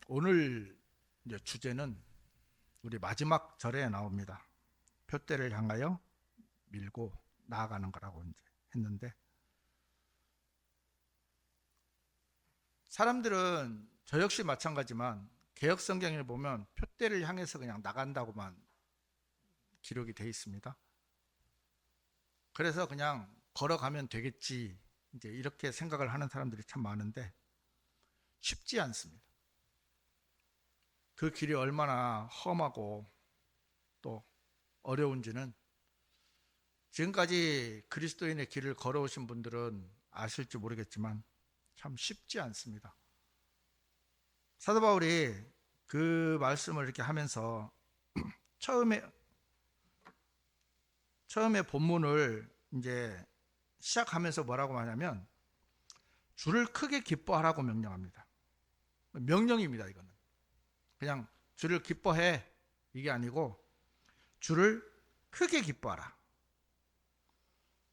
오늘 이제 주제는 우리 마지막 절에 나옵니다. 표대를 향하여 밀고 나아가는 거라고 이제 했는데, 사람들은 저 역시 마찬가지만 개역 성경을 보면 표대를 향해서 그냥 나간다고만 기록이 되어 있습니다. 그래서 그냥 걸어가면 되겠지, 이제 이렇게 생각을 하는 사람들이 참 많은데 쉽지 않습니다. 그 길이 얼마나 험하고 또 어려운지는 지금까지 그리스도인의 길을 걸어오신 분들은 아실지 모르겠지만 참 쉽지 않습니다. 사도 바울이 그 말씀을 이렇게 하면서 처음에 본문을 이제 시작하면서 뭐라고 하냐면 주를 크게 기뻐하라고 명령합니다. 명령입니다. 이거는 그냥 주를 기뻐해 이게 아니고 주를 크게 기뻐하라.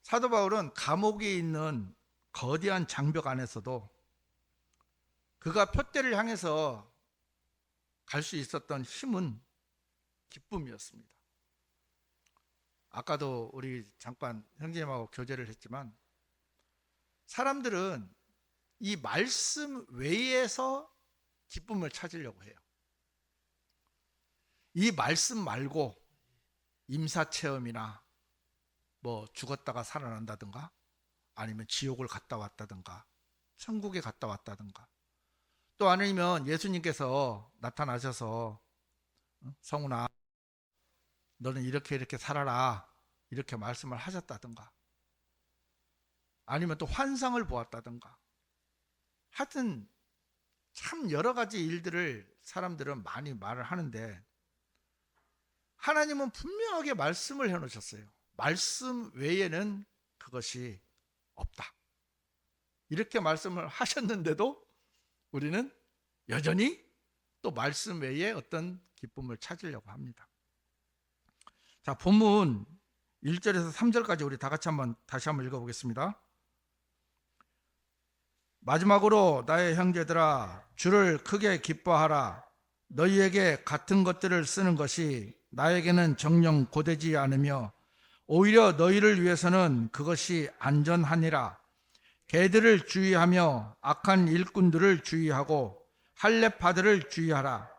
사도 바울은 감옥에 있는 거대한 장벽 안에서도 그가 표대를 향해서 갈 수 있었던 힘은 기쁨이었습니다. 아까도 우리 잠깐 형제님하고 교제를 했지만 사람들은 이 말씀 외에서 기쁨을 찾으려고 해요. 이 말씀 말고 임사체험이나 뭐 죽었다가 살아난다든가 아니면 지옥을 갔다 왔다든가 천국에 갔다 왔다든가 또 아니면 예수님께서 나타나셔서 성훈아 너는 이렇게 이렇게 살아라 이렇게 말씀을 하셨다든가 아니면 또 환상을 보았다든가 하여튼 참 여러 가지 일들을 사람들은 많이 말을 하는데 하나님은 분명하게 말씀을 해놓으셨어요. 말씀 외에는 그것이 없다. 이렇게 말씀을 하셨는데도 우리는 여전히 또 말씀 외에 어떤 기쁨을 찾으려고 합니다. 자, 본문 1절에서 3절까지 우리 다 같이 다시 한번 읽어보겠습니다. 마지막으로 나의 형제들아 주를 크게 기뻐하라. 너희에게 같은 것들을 쓰는 것이 나에게는 정녕 고되지 않으며 오히려 너희를 위해서는 그것이 안전하니라. 개들을 주의하며 악한 일꾼들을 주의하고 할례파들을 주의하라.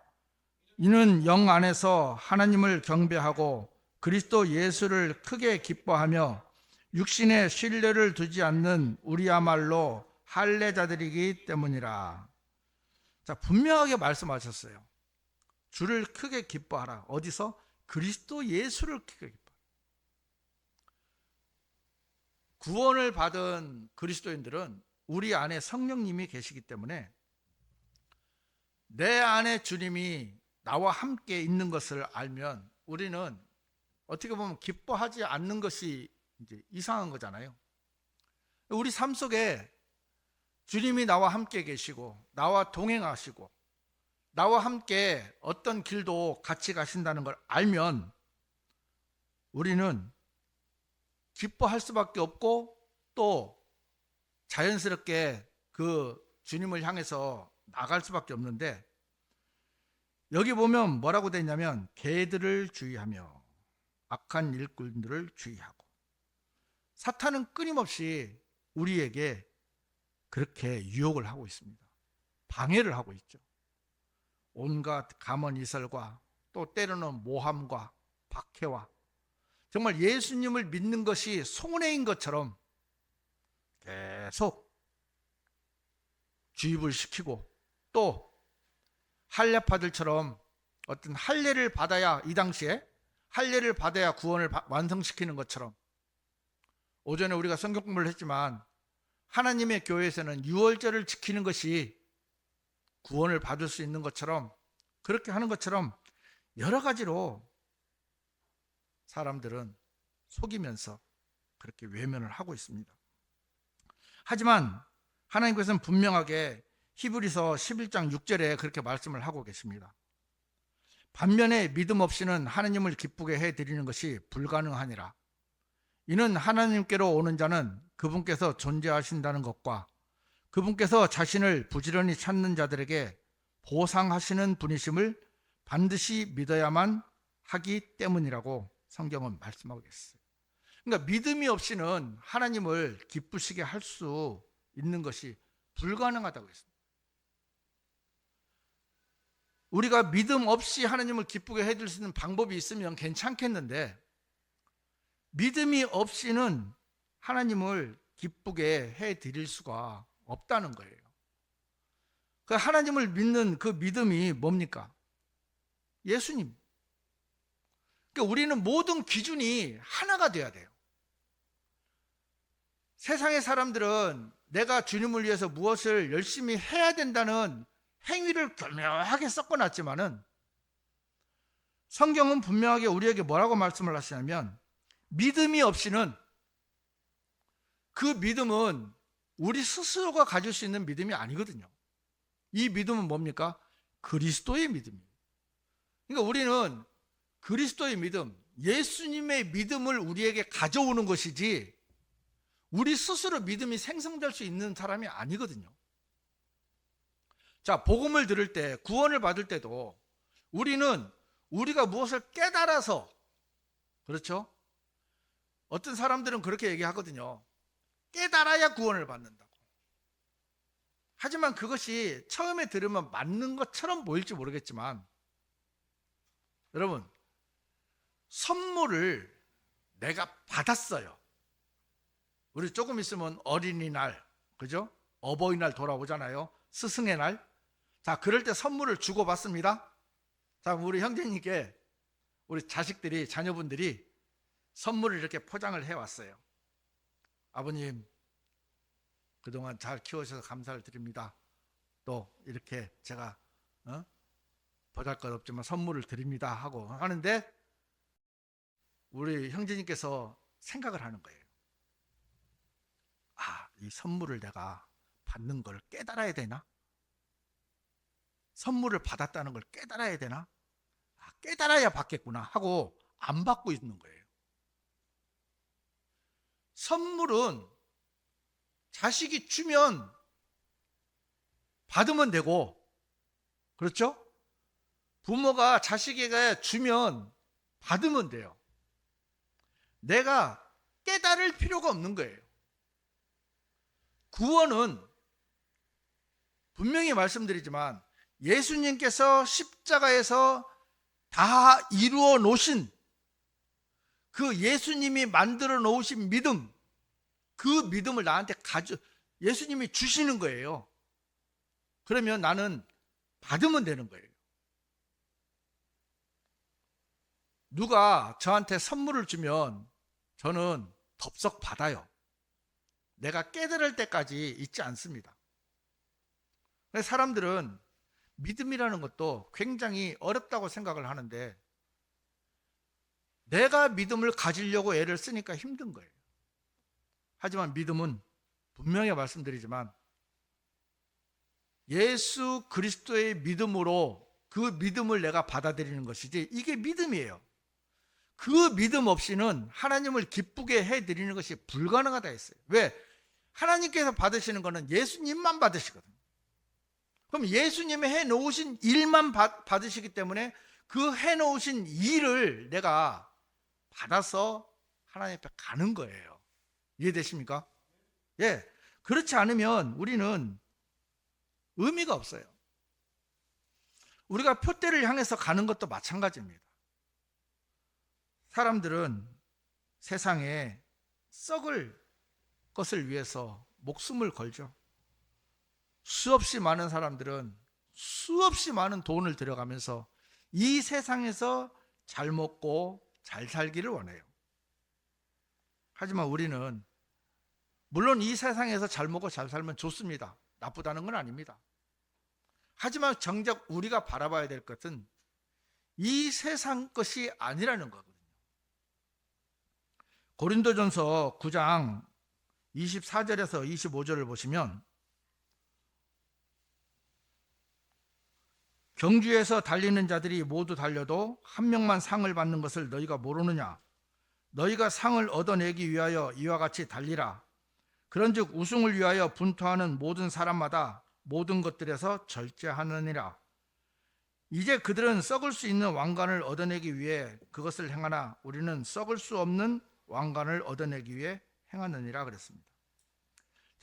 이는 영 안에서 하나님을 경배하고 그리스도 예수를 크게 기뻐하며 육신에 신뢰를 두지 않는 우리야말로 할례자들이기 때문이라. 자, 분명하게 말씀하셨어요. 주를 크게 기뻐하라. 어디서? 그리스도 예수를 크게 기뻐하라. 구원을 받은 그리스도인들은 우리 안에 성령님이 계시기 때문에 내 안에 주님이 나와 함께 있는 것을 알면 우리는 어떻게 보면 기뻐하지 않는 것이 이제 이상한 거잖아요. 우리 삶 속에 주님이 나와 함께 계시고 나와 동행하시고 나와 함께 어떤 길도 같이 가신다는 걸 알면 우리는 기뻐할 수밖에 없고 또 자연스럽게 그 주님을 향해서 나갈 수밖에 없는데 여기 보면 뭐라고 되어 있냐면 개들을 주의하며 악한 일꾼들을 주의하고 사탄은 끊임없이 우리에게 그렇게 유혹을 하고 있습니다. 방해를 하고 있죠. 온갖 가문이설과 또 때로는 모함과 박해와 정말 예수님을 믿는 것이 손해인 것처럼 계속 주입을 시키고 또 할례파들처럼 어떤 할례를 받아야 이 당시에 할례를 받아야 구원을 완성시키는 것처럼 오전에 우리가 성경 공부를 했지만 하나님의 교회에서는 유월절을 지키는 것이 구원을 받을 수 있는 것처럼 그렇게 하는 것처럼 여러 가지로 사람들은 속이면서 그렇게 외면을 하고 있습니다. 하지만 하나님께서는 분명하게 히브리서 11장 6절에 그렇게 말씀을 하고 계십니다. 반면에 믿음 없이는 하나님을 기쁘게 해드리는 것이 불가능하니라. 이는 하나님께로 오는 자는 그분께서 존재하신다는 것과 그분께서 자신을 부지런히 찾는 자들에게 보상하시는 분이심을 반드시 믿어야만 하기 때문이라고 성경은 말씀하고 있어요. 그러니까 믿음이 없이는 하나님을 기쁘시게 할 수 있는 것이 불가능하다고 했습니다. 우리가 믿음 없이 하나님을 기쁘게 해줄 수 있는 방법이 있으면 괜찮겠는데, 믿음이 없이는 하나님을 기쁘게 해드릴 수가 없다는 거예요. 그 하나님을 믿는 그 믿음이 뭡니까? 예수님. 그러니까 우리는 모든 기준이 하나가 돼야 돼요. 세상의 사람들은 내가 주님을 위해서 무엇을 열심히 해야 된다는 행위를 교묘하게 섞어놨지만은, 성경은 분명하게 우리에게 뭐라고 말씀을 하시냐면, 믿음이 없이는, 그 믿음은 우리 스스로가 가질 수 있는 믿음이 아니거든요. 이 믿음은 뭡니까? 그리스도의 믿음이에요. 그러니까 우리는 그리스도의 믿음, 예수님의 믿음을 우리에게 가져오는 것이지, 우리 스스로 믿음이 생성될 수 있는 사람이 아니거든요. 자, 복음을 들을 때, 구원을 받을 때도 우리는 우리가 무엇을 깨달아서, 그렇죠? 어떤 사람들은 그렇게 얘기하거든요. 깨달아야 구원을 받는다고. 하지만 그것이 처음에 들으면 맞는 것처럼 보일지 모르겠지만, 여러분, 선물을 내가 받았어요. 우리 조금 있으면 어린이날, 그죠? 어버이날 돌아오잖아요. 스승의 날. 자, 그럴 때 선물을 주고받습니다. 자, 우리 형제님께 우리 자식들이, 자녀분들이 선물을 이렇게 포장을 해왔어요. 아버님, 그동안 잘 키워주셔서 감사를 드립니다. 또 이렇게 제가 보잘것없지만 선물을 드립니다 하고 하는데, 우리 형제님께서 생각을 하는 거예요. 아, 이 선물을 내가 받는 걸 깨달아야 되나? 선물을 받았다는 걸 깨달아야 되나? 아, 깨달아야 받겠구나 하고 안 받고 있는 거예요. 선물은 자식이 주면 받으면 되고, 그렇죠? 부모가 자식에게 주면 받으면 돼요. 내가 깨달을 필요가 없는 거예요. 구원은 분명히 말씀드리지만, 예수님께서 십자가에서 다 이루어 놓으신 그 예수님이 만들어 놓으신 믿음, 그 믿음을 나한테 예수님이 주시는 거예요. 그러면 나는 받으면 되는 거예요. 누가 저한테 선물을 주면 저는 덥석 받아요. 내가 깨달을 때까지 있지 않습니다. 사람들은 믿음이라는 것도 굉장히 어렵다고 생각을 하는데, 내가 믿음을 가지려고 애를 쓰니까 힘든 거예요. 하지만 믿음은 분명히 말씀드리지만, 예수 그리스도의 믿음으로 그 믿음을 내가 받아들이는 것이지, 이게 믿음이에요. 그 믿음 없이는 하나님을 기쁘게 해드리는 것이 불가능하다 했어요. 왜? 하나님께서 받으시는 것은 예수님만 받으시거든요. 그럼 예수님이 해놓으신 일만 받으시기 때문에 그 해놓으신 일을 내가 받아서 하나님 앞에 가는 거예요. 이해되십니까? 예. 그렇지 않으면 우리는 의미가 없어요. 우리가 표대를 향해서 가는 것도 마찬가지입니다. 사람들은 세상에 썩을 것을 위해서 목숨을 걸죠. 수없이 많은 사람들은 수없이 많은 돈을 들여가면서 이 세상에서 잘 먹고 잘 살기를 원해요. 하지만 우리는, 물론 이 세상에서 잘 먹고 잘 살면 좋습니다. 나쁘다는 건 아닙니다. 하지만 정작 우리가 바라봐야 될 것은 이 세상 것이 아니라는 거거든요. 고린도전서 9장 24절에서 25절을 보시면, 경주에서 달리는 자들이 모두 달려도 한 명만 상을 받는 것을 너희가 모르느냐? 너희가 상을 얻어내기 위하여 이와 같이 달리라. 그런즉 우승을 위하여 분투하는 모든 사람마다 모든 것들에서 절제하느니라. 이제 그들은 썩을 수 있는 왕관을 얻어내기 위해 그것을 행하나 우리는 썩을 수 없는 왕관을 얻어내기 위해 행하느니라 그랬습니다.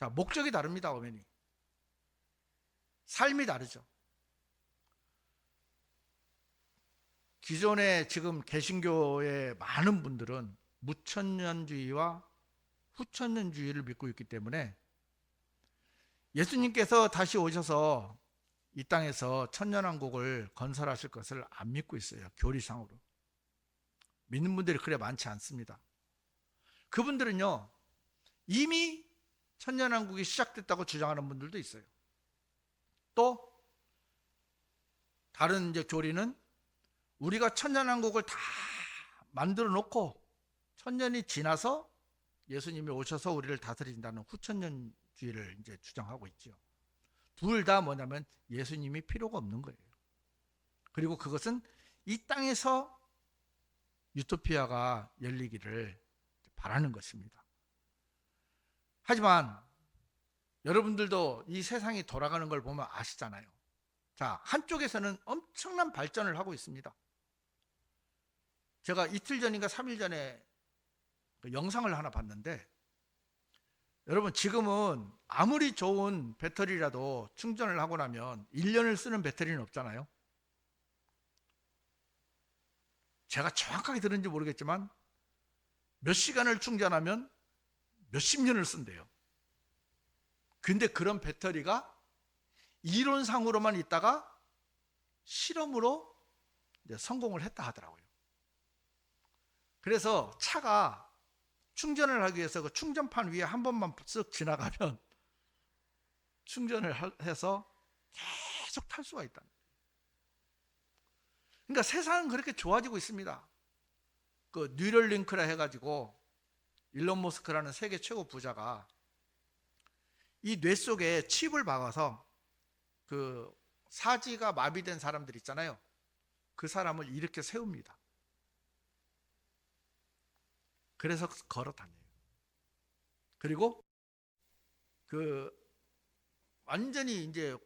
자, 목적이 다릅니다. 어머니. 삶이 다르죠. 기존에 지금 개신교의 많은 분들은 무천년주의와 후천년주의를 믿고 있기 때문에 예수님께서 다시 오셔서 이 땅에서 천년왕국을 건설하실 것을 안 믿고 있어요. 교리상으로. 믿는 분들이 그래 많지 않습니다. 그분들은요, 이미 천년왕국이 시작됐다고 주장하는 분들도 있어요. 또 다른 이제 교리는 우리가 천년왕국을 다 만들어 놓고 천년이 지나서 예수님이 오셔서 우리를 다스린다는 후천년주의를 이제 주장하고 있죠. 둘 다 뭐냐면 예수님이 필요가 없는 거예요. 그리고 그것은 이 땅에서 유토피아가 열리기를 바라는 것입니다. 하지만 여러분들도 이 세상이 돌아가는 걸 보면 아시잖아요. 자, 한쪽에서는 엄청난 발전을 하고 있습니다. 제가 이틀 전인가 3일 전에 그 영상을 하나 봤는데, 여러분 지금은 아무리 좋은 배터리라도 충전을 하고 나면 1년을 쓰는 배터리는 없잖아요. 제가 정확하게 들은지 모르겠지만 몇 시간을 충전하면 몇십 년을 쓴대요. 근데 그런 배터리가 이론상으로만 있다가 실험으로 이제 성공을 했다 하더라고요. 그래서 차가 충전을 하기 위해서 그 충전판 위에 한 번만 쓱 지나가면 충전을 해서 계속 탈 수가 있다. 그러니까 세상은 그렇게 좋아지고 있습니다. 그 뉴럴링크라 해가지고 일론 머스크라는 세계 최고 부자가 이 뇌 속에 칩을 박아서 그 사지가 마비된 사람들 있잖아요. 그 사람을 이렇게 세웁니다. 그래서 걸어 다녀요. 그리고 그 완전히 이제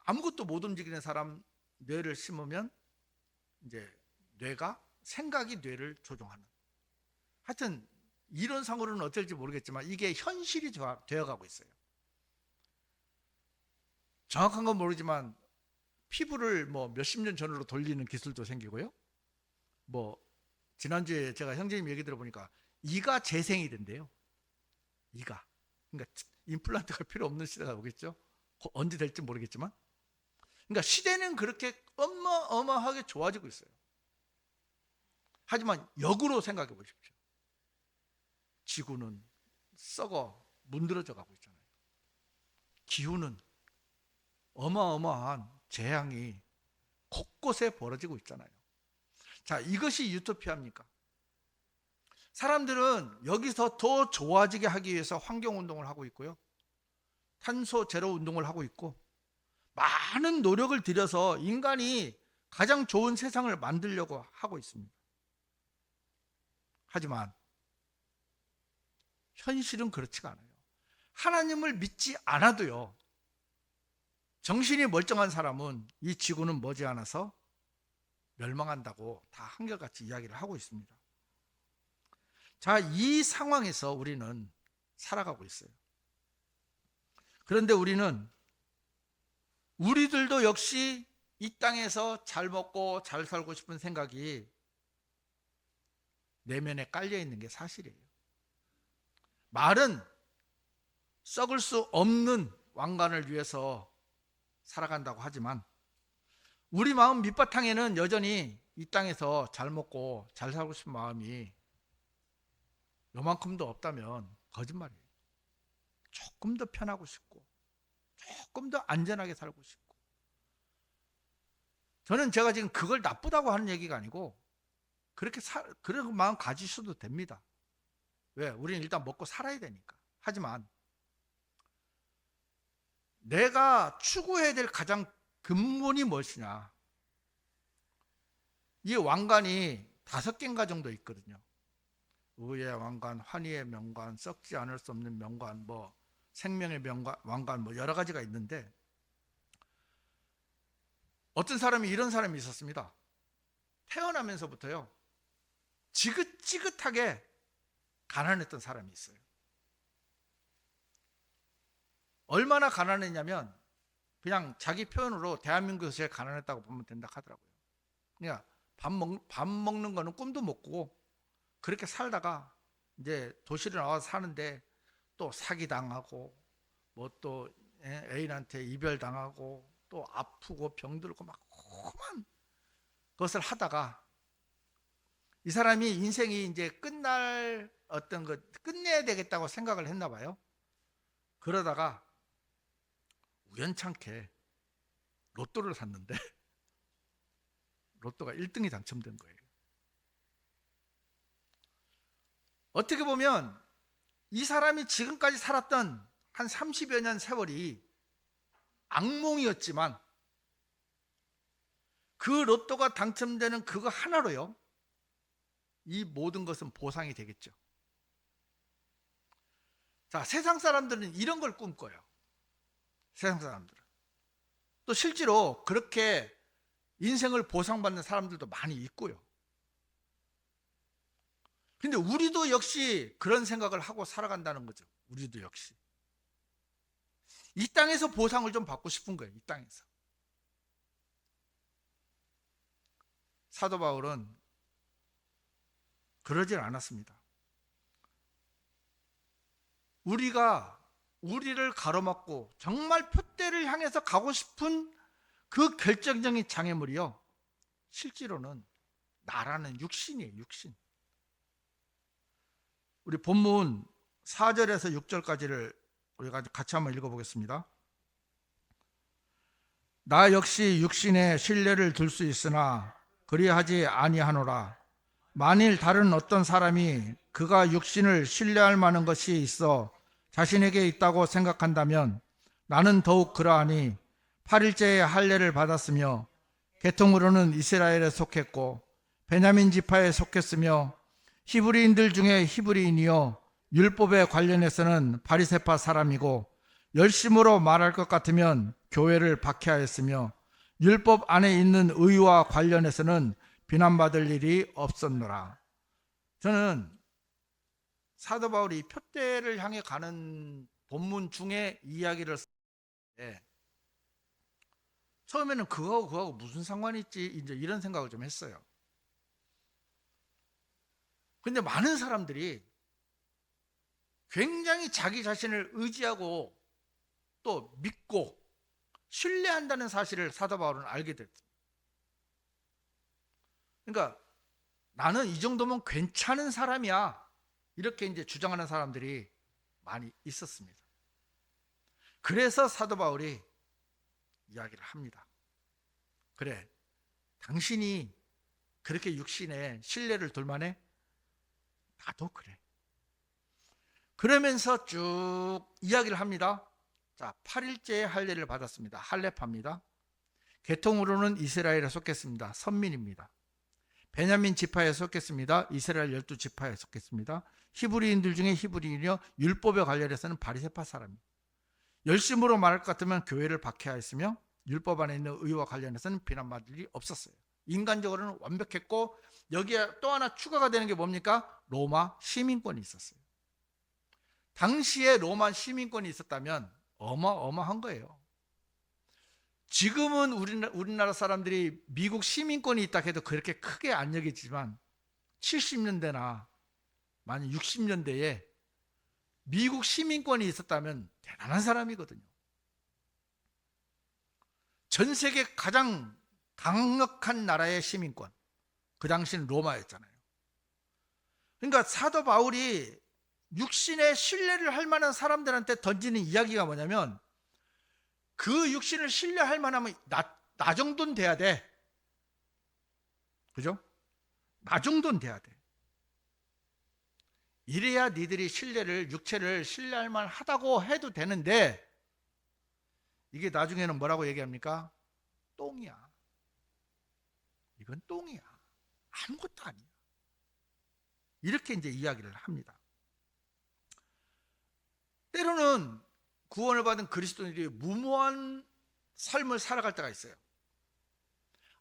아무것도 못 움직이는 사람 뇌를 심으면 이제 뇌가 생각이 뇌를 조종하는. 하여튼 이론상으로는 어떨지 모르겠지만 이게 현실이 되어가고 있어요. 정확한 건 모르지만 피부를 뭐 몇십 년 전으로 돌리는 기술도 생기고요. 뭐 지난주에 제가 형제님 얘기 들어보니까 이가 재생이 된대요. 이가. 그러니까 임플란트가 필요 없는 시대가 오겠죠. 언제 될지 모르겠지만. 그러니까 시대는 그렇게 어마어마하게 좋아지고 있어요. 하지만 역으로 생각해 보십시오. 지구는 썩어 문드러져 가고 있잖아요. 기후는 어마어마한 재앙이 곳곳에 벌어지고 있잖아요. 자, 이것이 유토피아입니까? 사람들은 여기서 더 좋아지게 하기 위해서 환경운동을 하고 있고요. 탄소 제로 운동을 하고 있고, 많은 노력을 들여서 인간이 가장 좋은 세상을 만들려고 하고 있습니다. 하지만 현실은 그렇지가 않아요. 하나님을 믿지 않아도요, 정신이 멀쩡한 사람은 이 지구는 머지않아서 멸망한다고 다 한결같이 이야기를 하고 있습니다. 자, 이 상황에서 우리는 살아가고 있어요. 그런데 우리들도 역시 이 땅에서 잘 먹고 잘 살고 싶은 생각이 내면에 깔려 있는 게 사실이에요. 말은 썩을 수 없는 왕관을 위해서 살아간다고 하지만 우리 마음 밑바탕에는 여전히 이 땅에서 잘 먹고 잘 살고 싶은 마음이 요만큼도 없다면 거짓말이에요. 조금 더 편하고 싶고 조금 더 안전하게 살고 싶고. 저는 제가 지금 그걸 나쁘다고 하는 얘기가 아니고 그런 마음 가지셔도 됩니다. 왜? 우리는 일단 먹고 살아야 되니까. 하지만 내가 추구해야 될 가장 근본이 무엇이냐. 이 왕관이 5개인가 정도 있거든요. 의의 왕관, 환희의 명관, 썩지 않을 수 없는 명관, 뭐 생명의 명관, 왕관, 뭐 여러 가지가 있는데 어떤 사람이 이런 사람이 있었습니다. 태어나면서부터요, 지긋지긋하게 가난했던 사람이 있어요. 얼마나 가난했냐면 그냥 자기 표현으로 대한민국에서 제일 가난했다고 보면 된다 하더라고요. 그냥 밥 먹는 거는 꿈도 못 꾸고 그렇게 살다가 이제 도시로 나와서 사는데 또 사기당하고 뭐 또 애인한테 이별당하고 또 아프고 병들고 막 험한 것을 하다가 이 사람이 인생이 이제 끝날 어떤 것 끝내야 되겠다고 생각을 했나 봐요. 그러다가 우연찮게 로또를 샀는데 로또가 1등이 당첨된 거예요. 어떻게 보면 이 사람이 지금까지 살았던 한 30여 년 세월이 악몽이었지만 그 로또가 당첨되는 그거 하나로요, 이 모든 것은 보상이 되겠죠. 자, 세상 사람들은 이런 걸 꿈꿔요. 세상 사람들은. 또 실제로 그렇게 인생을 보상받는 사람들도 많이 있고요. 근데 우리도 역시 그런 생각을 하고 살아간다는 거죠. 우리도 역시. 이 땅에서 보상을 좀 받고 싶은 거예요. 이 땅에서. 사도 바울은 그러질 않았습니다. 우리를 가로막고 정말 표대를 향해서 가고 싶은 그 결정적인 장애물이요, 실제로는 나라는 육신이에요. 육신. 우리 본문 4절에서 6절까지를 우리가 같이 한번 읽어보겠습니다. 나 역시 육신에 신뢰를 둘 수 있으나 그리하지 아니하노라. 만일 다른 어떤 사람이 그가 육신을 신뢰할 만한 것이 있어 자신에게 있다고 생각한다면 나는 더욱 그러하니 8일째에 할례를 받았으며 계통으로는 이스라엘에 속했고 베냐민 지파에 속했으며 히브리인들 중에 히브리인이요 율법에 관련해서는 바리새파 사람이고 열심으로 말할 것 같으면 교회를 박해하였으며 율법 안에 있는 의와 관련해서는 비난받을 일이 없었노라. 저는 사도 바울이 표대를 향해 가는 본문 중에 이야기를 때 처음에는 그거하고 무슨 상관이 있지 이제 이런 생각을 좀 했어요. 근데 많은 사람들이 굉장히 자기 자신을 의지하고 또 믿고 신뢰한다는 사실을 사도 바울은 알게 됐습니다. 그러니까 나는 이 정도면 괜찮은 사람이야, 이렇게 이제 주장하는 사람들이 많이 있었습니다. 그래서 사도 바울이 이야기를 합니다. 그래, 당신이 그렇게 육신에 신뢰를 둘 만해? 나도 그래. 그러면서 쭉 이야기를 합니다. 자, 8일째에 할례를 받았습니다. 할례파입니다. 계통으로는 이스라엘에 속했습니다. 선민입니다. 베냐민 지파에 속했습니다. 이스라엘 12지파에 속했습니다. 히브리인들 중에 히브리인이요 율법에 관련해서는 바리새파 사람입니다. 열심으로 말할 것 같으면 교회를 박해하였으며 율법 안에 있는 의와 관련해서는 비난받을 일이 없었어요. 인간적으로는 완벽했고 여기에 또 하나 추가가 되는 게 뭡니까? 로마 시민권이 있었어요. 당시에 로마 시민권이 있었다면 어마어마한 거예요. 지금은 우리나라 사람들이 미국 시민권이 있다 해도 그렇게 크게 안 여기지만 70년대나 만약 60년대에 미국 시민권이 있었다면 대단한 사람이거든요. 전 세계 가장 강력한 나라의 시민권, 그 당시는 로마였잖아요. 그러니까 사도 바울이 육신의 신뢰를 할 만한 사람들한테 던지는 이야기가 뭐냐면 그 육신을 신뢰할 만하면 나 정도는 돼야 돼. 그죠? 나 정도는 돼야 돼. 이래야 니들이 육체를 신뢰할 만하다고 해도 되는데 이게 나중에는 뭐라고 얘기합니까? 똥이야. 이건 똥이야. 아무것도 아니야. 이렇게 이제 이야기를 합니다. 때로는 구원을 받은 그리스도인들이 무모한 삶을 살아갈 때가 있어요.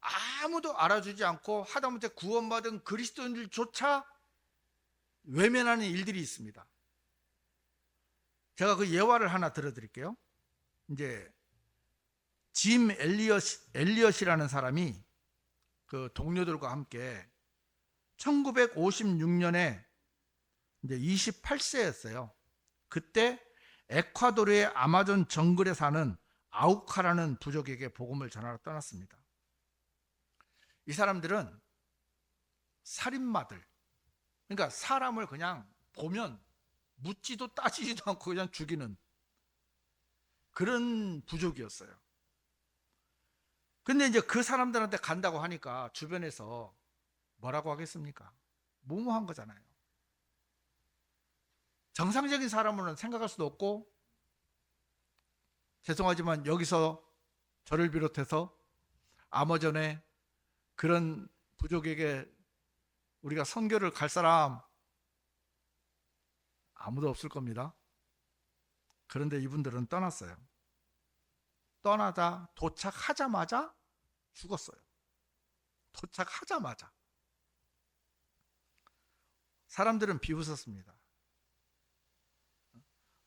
아무도 알아주지 않고 하다못해 구원받은 그리스도인들조차 외면하는 일들이 있습니다. 제가 그 예화를 하나 들어드릴게요. 이제 짐 엘리엇이라는 사람이 그 동료들과 함께 1956년에 이제 28세였어요. 그때 에콰도르의 아마존 정글에 사는 아우카라는 부족에게 복음을 전하러 떠났습니다. 이 사람들은 살인마들, 그러니까 사람을 그냥 보면 묻지도 따지지도 않고 그냥 죽이는 그런 부족이었어요. 근데 이제 그 사람들한테 간다고 하니까 주변에서 뭐라고 하겠습니까? 무모한 거잖아요. 정상적인 사람으로는 생각할 수도 없고, 죄송하지만 여기서 저를 비롯해서 아마존에 그런 부족에게 우리가 선교를 갈 사람 아무도 없을 겁니다. 그런데 이분들은 떠났어요. 떠나자 도착하자마자 죽었어요. 도착하자마자. 사람들은 비웃었습니다.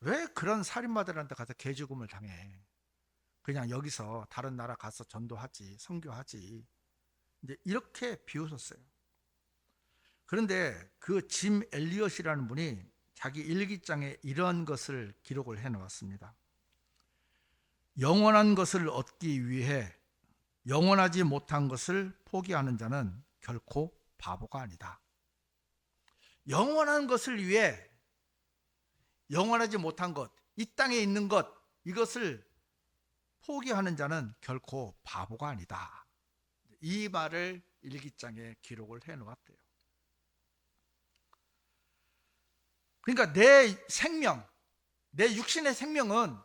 왜 그런 살인마들한테 가서 개죽음을 당해? 그냥 여기서 다른 나라 가서 전도하지, 선교하지. 이제 이렇게 비웃었어요. 그런데 그 짐 엘리엇이라는 분이 자기 일기장에 이런 것을 기록을 해 놓았습니다. 영원한 것을 얻기 위해 영원하지 못한 것을 포기하는 자는 결코 바보가 아니다. 영원한 것을 위해 영원하지 못한 것, 이 땅에 있는 것, 이것을 포기하는 자는 결코 바보가 아니다. 이 말을 일기장에 기록을 해 놓았대요. 그러니까 내 생명, 내 육신의 생명은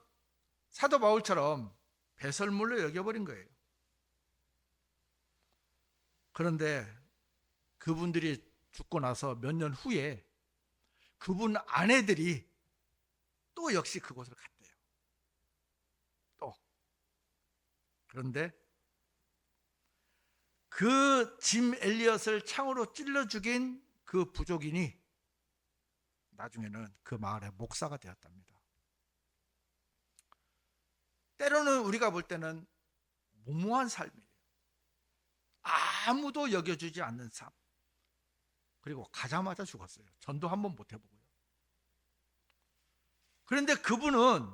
사도 바울처럼 배설물로 여겨버린 거예요. 그런데 그분들이 죽고 나서 몇 년 후에 그분 아내들이 또 역시 그곳을 갔대요. 또. 그런데 그 짐 엘리엇을 창으로 찔러 죽인 그 부족인이 나중에는 그 마을의 목사가 되었답니다. 때로는 우리가 볼 때는 무모한 삶이에요. 아무도 여겨주지 않는 삶. 그리고 가자마자 죽었어요. 전도 한번 못 해보고요. 그런데 그분은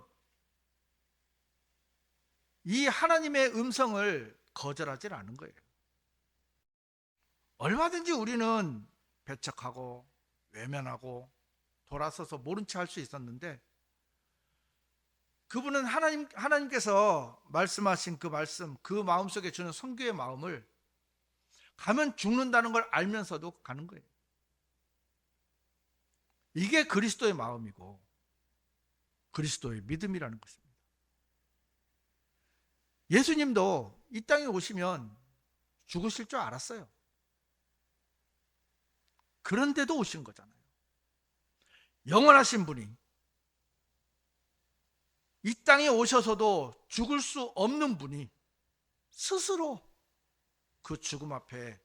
이 하나님의 음성을 거절하지 않은 거예요. 얼마든지 우리는 배척하고 외면하고 돌아서서 모른 체 할 수 있었는데, 그분은 하나님께서 말씀하신 그 말씀, 그 마음속에 주는 선교의 마음을 가면 죽는다는 걸 알면서도 가는 거예요. 이게 그리스도의 마음이고 그리스도의 믿음이라는 것입니다. 예수님도 이 땅에 오시면 죽으실 줄 알았어요. 그런데도 오신 거잖아요. 영원하신 분이 이 땅에 오셔서도 죽을 수 없는 분이 스스로 그 죽음 앞에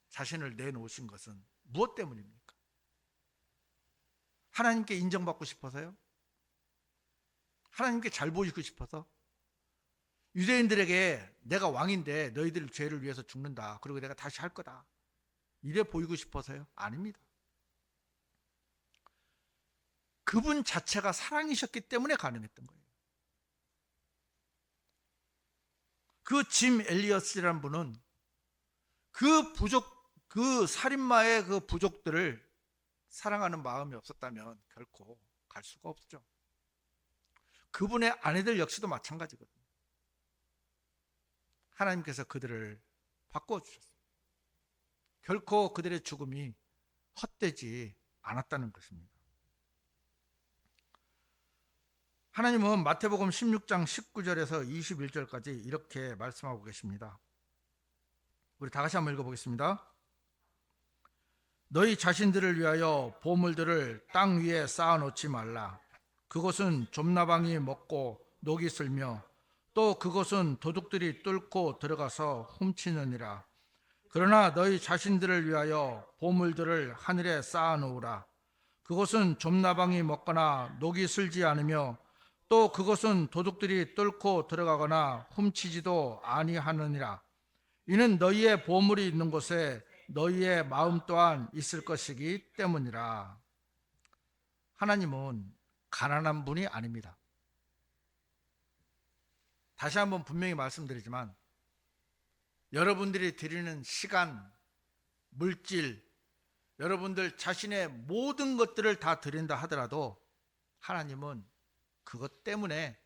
자신을 내놓으신 것은 무엇 때문입니까? 하나님께 인정받고 싶어서요? 하나님께 잘 보이고 싶어서? 유대인들에게 내가 왕인데 너희들 죄를 위해서 죽는다, 그리고 내가 다시 할 거다, 이래 보이고 싶어서요? 아닙니다. 그분 자체가 사랑이셨기 때문에 가능했던 거예요. 그 짐 엘리엇이라는 분은 그 살인마의 그 부족들을 사랑하는 마음이 없었다면 결코 갈 수가 없죠. 그분의 아내들 역시도 마찬가지거든요. 하나님께서 그들을 바꾸어 주셨어요. 결코 그들의 죽음이 헛되지 않았다는 것입니다. 하나님은 마태복음 16장 19절에서 21절까지 이렇게 말씀하고 계십니다. 우리 다 같이 한번 읽어보겠습니다. 너희 자신들을 위하여 보물들을 땅 위에 쌓아놓지 말라. 그것은 좀나방이 먹고 녹이 슬며 또 그것은 도둑들이 뚫고 들어가서 훔치느니라. 그러나 너희 자신들을 위하여 보물들을 하늘에 쌓아놓으라. 그것은 좀나방이 먹거나 녹이 슬지 않으며 또 그것은 도둑들이 뚫고 들어가거나 훔치지도 아니하느니라. 이는 너희의 보물이 있는 곳에 너희의 마음 또한 있을 것이기 때문이라. 하나님은 가난한 분이 아닙니다. 다시 한번 분명히 말씀드리지만 여러분들이 드리는 시간, 물질, 여러분들 자신의 모든 것들을 다 드린다 하더라도 하나님은 그것 때문에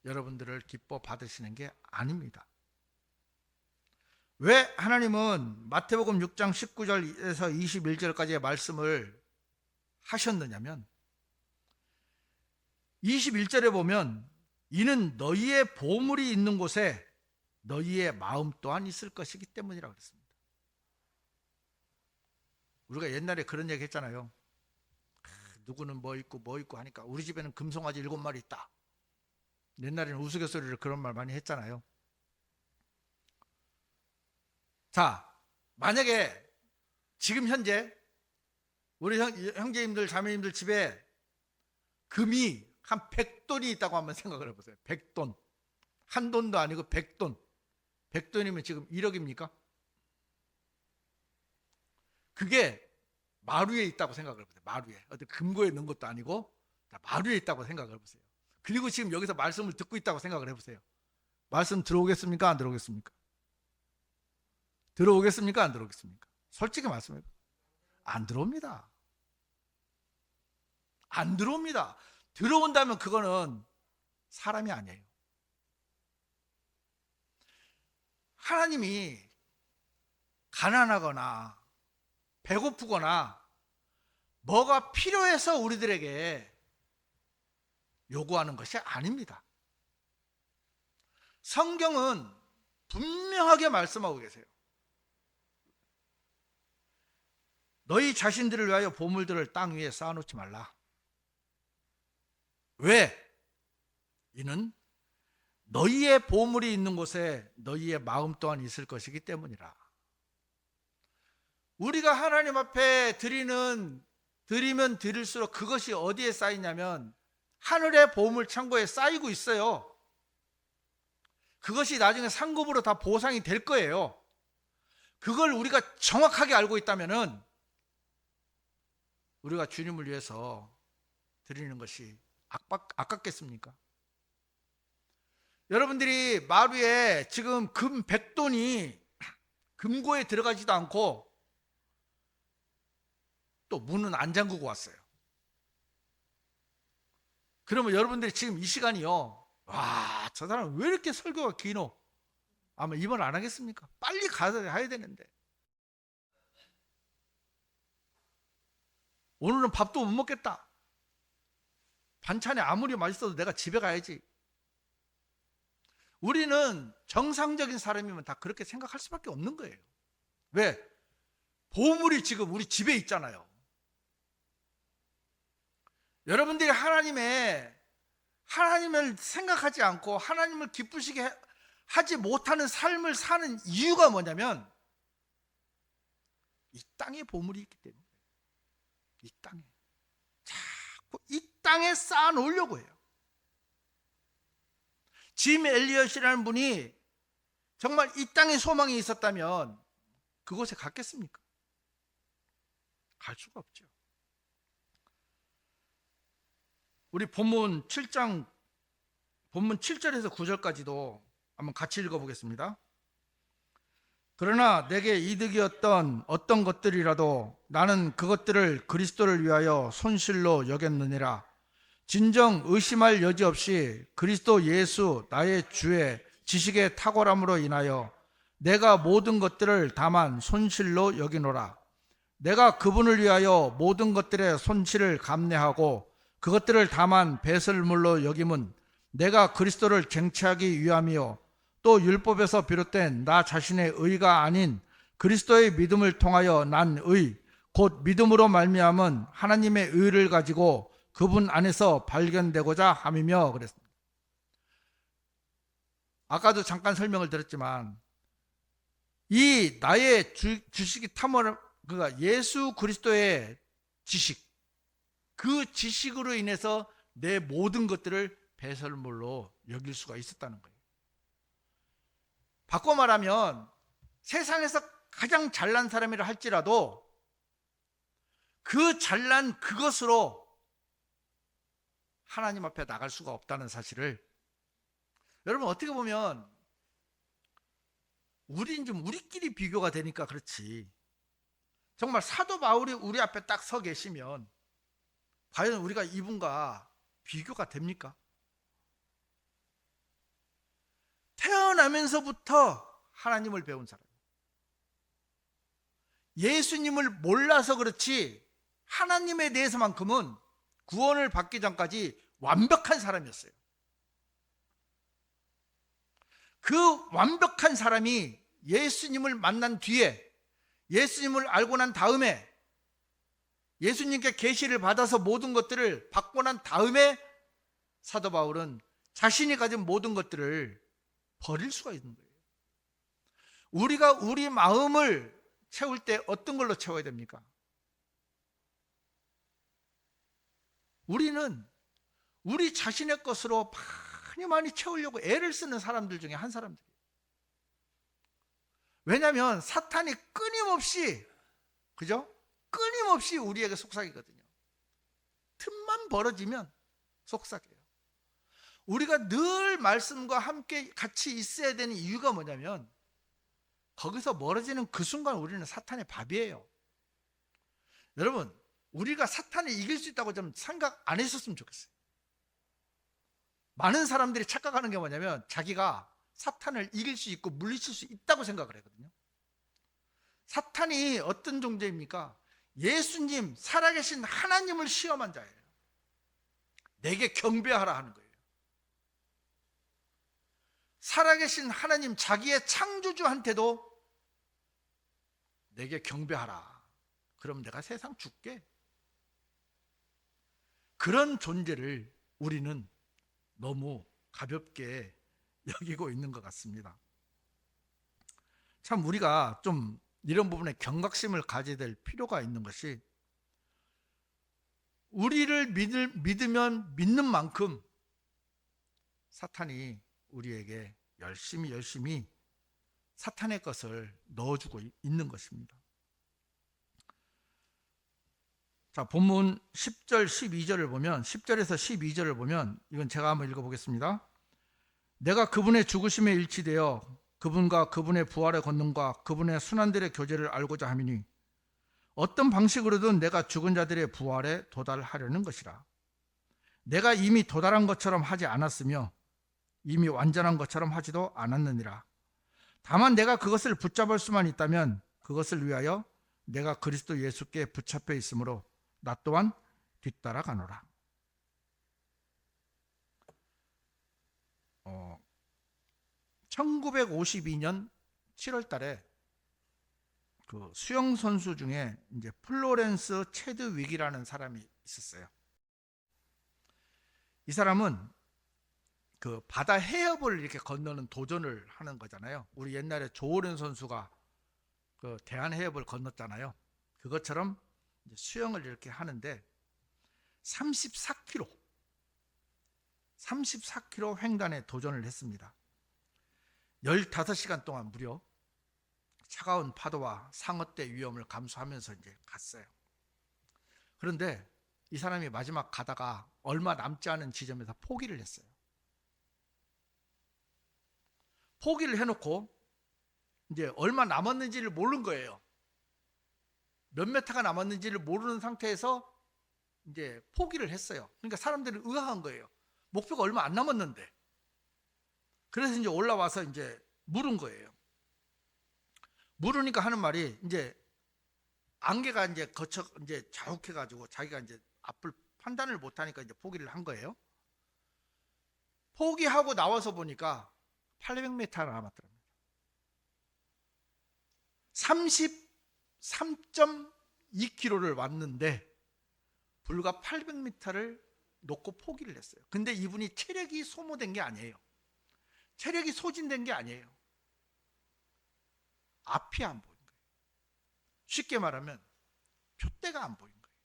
여러분들을 기뻐 받으시는 게 아닙니다. 왜 하나님은 마태복음 6장 19절에서 21절까지의 말씀을 하셨느냐면 21절에 보면 이는 너희의 보물이 있는 곳에 너희의 마음 또한 있을 것이기 때문이라고 그랬습니다. 우리가 옛날에 그런 얘기 했잖아요. 누구는 뭐 있고 하니까 우리 집에는 금송아지 7마리 있다. 옛날에는 우스갯소리를 그런 말 많이 했잖아요. 자, 만약에 지금 현재 우리 형제님들 자매님들 집에 금이 한 100돈이 있다고 한번 생각을 해보세요. 100돈. 한 돈도 아니고 100돈. 100돈이면 지금 1억입니까? 그게 마루에 있다고 생각을 해보세요. 마루에. 어디 금고에 넣은 것도 아니고 마루에 있다고 생각을 해보세요. 그리고 지금 여기서 말씀을 듣고 있다고 생각을 해보세요. 말씀 들어오겠습니까? 안 들어오겠습니까? 들어오겠습니까? 안 들어오겠습니까? 솔직히 말씀해요. 안 들어옵니다. 안 들어옵니다. 들어온다면 그거는 사람이 아니에요. 하나님이 가난하거나 배고프거나 뭐가 필요해서 우리들에게 요구하는 것이 아닙니다. 성경은 분명하게 말씀하고 계세요. 너희 자신들을 위하여 보물들을 땅 위에 쌓아놓지 말라. 왜? 이는 너희의 보물이 있는 곳에 너희의 마음 또한 있을 것이기 때문이라. 우리가 하나님 앞에 드리면 드릴수록 그것이 어디에 쌓이냐면 하늘의 보물 창고에 쌓이고 있어요. 그것이 나중에 상급으로 다 보상이 될 거예요. 그걸 우리가 정확하게 알고 있다면은 우리가 주님을 위해서 드리는 것이 아깝겠습니까? 여러분들이 마루에 지금 금 100돈이 금고에 들어가지도 않고 또 문은 안 잠그고 왔어요. 그러면 여러분들이 지금 이 시간이요, 와, 저 사람 왜 이렇게 설교가 기노? 아마 입원 안 하겠습니까? 빨리 가야 되는데. 오늘은 밥도 못 먹겠다. 반찬이 아무리 맛있어도 내가 집에 가야지. 우리는 정상적인 사람이면 다 그렇게 생각할 수밖에 없는 거예요. 왜? 보물이 지금 우리 집에 있잖아요. 여러분들이 하나님을 생각하지 않고 하나님을 기쁘시게 하지 못하는 삶을 사는 이유가 뭐냐면 이 땅에 보물이 있기 때문에. 이 땅에 자꾸 이 땅에 쌓아 놓으려고 해요. 짐 엘리엇이라는 분이 정말 이 땅에 소망이 있었다면 그곳에 갔겠습니까? 갈 수가 없죠. 우리 본문 7절에서 9절까지도 한번 같이 읽어보겠습니다. 그러나 내게 이득이었던 어떤 것들이라도 나는 그것들을 그리스도를 위하여 손실로 여겼느니라. 진정 의심할 여지 없이 그리스도 예수 나의 주의 지식의 탁월함으로 인하여 내가 모든 것들을 다만 손실로 여기노라. 내가 그분을 위하여 모든 것들의 손실을 감내하고 그것들을 다만 배설물로 여김은 내가 그리스도를 쟁취하기 위함이요 또 율법에서 비롯된 나 자신의 의가 아닌 그리스도의 믿음을 통하여 난 의 곧 믿음으로 말미암은 하나님의 의를 가지고 그분 안에서 발견되고자 함이며 그랬습니다. 아까도 잠깐 설명을 드렸지만 이 나의 지식이 탐험, 그러니까 예수 그리스도의 지식, 그 지식으로 인해서 내 모든 것들을 배설물로 여길 수가 있었다는 거예요. 바꿔 말하면 세상에서 가장 잘난 사람이라 할지라도 그 잘난 그것으로 하나님 앞에 나갈 수가 없다는 사실을, 여러분 어떻게 보면 우린 좀 우리끼리 비교가 되니까 그렇지, 정말 사도 바울이 우리 앞에 딱 서 계시면 과연 우리가 이분과 비교가 됩니까? 태어나면서부터 하나님을 배운 사람, 예수님을 몰라서 그렇지 하나님에 대해서만큼은 구원을 받기 전까지 완벽한 사람이었어요. 그 완벽한 사람이 예수님을 만난 뒤에, 예수님을 알고 난 다음에, 예수님께 계시를 받아서 모든 것들을 받고 난 다음에 사도 바울은 자신이 가진 모든 것들을 버릴 수가 있는 거예요. 우리가 우리 마음을 채울 때 어떤 걸로 채워야 됩니까? 우리는 우리 자신의 것으로 많이 채우려고 애를 쓰는 사람들 중에 한 사람들이에요. 왜냐하면 사탄이 끊임없이, 그죠? 끊임없이 우리에게 속삭이거든요. 틈만 벌어지면 속삭여요. 우리가 늘 말씀과 함께 같이 있어야 되는 이유가 뭐냐면 거기서 멀어지는 그 순간 우리는 사탄의 밥이에요. 여러분, 우리가 사탄을 이길 수 있다고 좀 생각 안 했었으면 좋겠어요. 많은 사람들이 착각하는 게 뭐냐면 자기가 사탄을 이길 수 있고 물리칠 수 있다고 생각을 하거든요. 사탄이 어떤 존재입니까? 예수님, 살아계신 하나님을 시험한 자예요. 내게 경배하라 하는 거예요. 살아계신 하나님, 자기의 창조주한테도 내게 경배하라. 그럼 내가 세상 줄게. 그런 존재를 우리는 너무 가볍게 여기고 있는 것 같습니다. 참 우리가 좀 이런 부분에 경각심을 가져야 될 필요가 있는 것이, 우리를 믿으면 믿는 만큼 사탄이 우리에게 열심히 사탄의 것을 넣어주고 있는 것입니다. 자, 본문 10절 12절을 보면, 10절에서 12절을 보면, 이건 제가 한번 읽어보겠습니다. 내가 그분의 죽으심에 일치되어 그분과 그분의 부활의 권능과 그분의 순환들의 교제를 알고자 함이니 어떤 방식으로든 내가 죽은 자들의 부활에 도달하려는 것이라. 내가 이미 도달한 것처럼 하지 않았으며 이미 완전한 것처럼 하지도 않았느니라. 다만 내가 그것을 붙잡을 수만 있다면 그것을 위하여 내가 그리스도 예수께 붙잡혀 있으므로 나 또한 뒤따라가노라. 1952년 7월 달에 그 수영 선수 중에 이제 플로렌스 체드윅이라는 사람이 있었어요. 이 사람은 그 바다 해협을 이렇게 건너는 도전을 하는 거잖아요. 우리 옛날에 조호련 선수가 그 대한 해협을 건넜잖아요. 그것처럼 이제 수영을 이렇게 하는데 34km 횡단에 도전을 했습니다. 15시간 동안 무려 차가운 파도와 상어떼 위험을 감수하면서 이제 갔어요. 그런데 이 사람이 마지막 가다가 얼마 남지 않은 지점에서 포기를 했어요. 포기를 해놓고 이제 얼마 남았는지를 모르는 거예요. 몇 메타가 남았는지를 모르는 상태에서 이제 포기를 했어요. 그러니까 사람들은 의아한 거예요. 목표가 얼마 안 남았는데. 그래서 이제 올라와서 이제 물은 거예요. 물으니까 하는 말이, 이제 안개가 이제 이제 자욱해가지고 자기가 이제 앞을 판단을 못하니까 이제 포기를 한 거예요. 포기하고 나와서 보니까 800m 남았더랍니다. 33.2km를 왔는데 불과 800m를 놓고 포기를 했어요. 근데 이분이 체력이 소모된 게 아니에요. 체력이 소진된 게 아니에요. 앞이 안 보인 거예요. 쉽게 말하면 표대가 안 보인 거예요.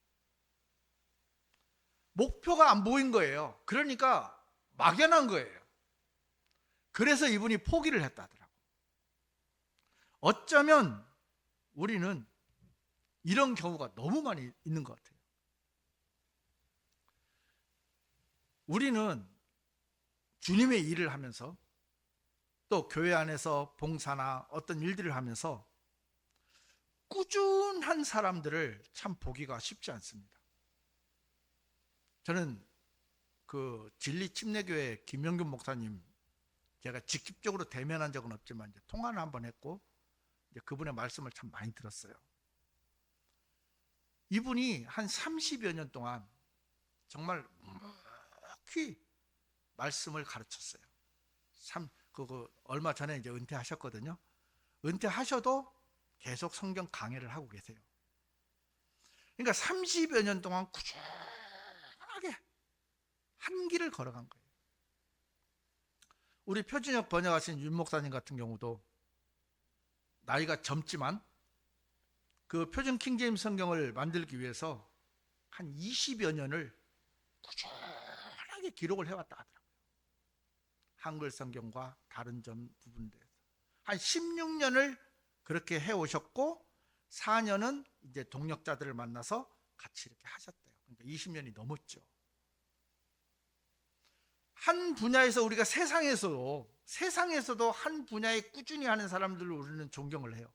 목표가 안 보인 거예요. 그러니까 막연한 거예요. 그래서 이분이 포기를 했다더라고. 어쩌면 우리는 이런 경우가 너무 많이 있는 것 같아요. 우리는 주님의 일을 하면서 또 교회 안에서 봉사나 어떤 일들을 하면서 꾸준한 사람들을 참 보기가 쉽지 않습니다. 저는 그 진리 침례교회 김영균 목사님 제가 직접적으로 대면한 적은 없지만 이제 통화를 한번 했고 이제 그분의 말씀을 참 많이 들었어요. 이분이 한 30여 년 동안 정말 묵묵히 말씀을 가르쳤어요. 얼마 전에 이제 은퇴하셨거든요. 은퇴하셔도 계속 성경 강해를 하고 계세요. 그러니까 30여 년 동안 꾸준하게 한 길을 걸어간 거예요. 우리 표준역 번역하신 윤 목사님 같은 경우도 나이가 젊지만 그 표준 킹제임스 성경을 만들기 위해서 한 20여 년을 꾸준하게 기록을 해왔다 하더라고요. 한글 성경과 다른 점 부분들에서 한 16년을 그렇게 해오셨고 4년은 이제 동역자들을 만나서 같이 이렇게 하셨대요. 그러니까 20년이 넘었죠. 한 분야에서 우리가 세상에서도 한 분야에 꾸준히 하는 사람들을 우리는 존경을 해요.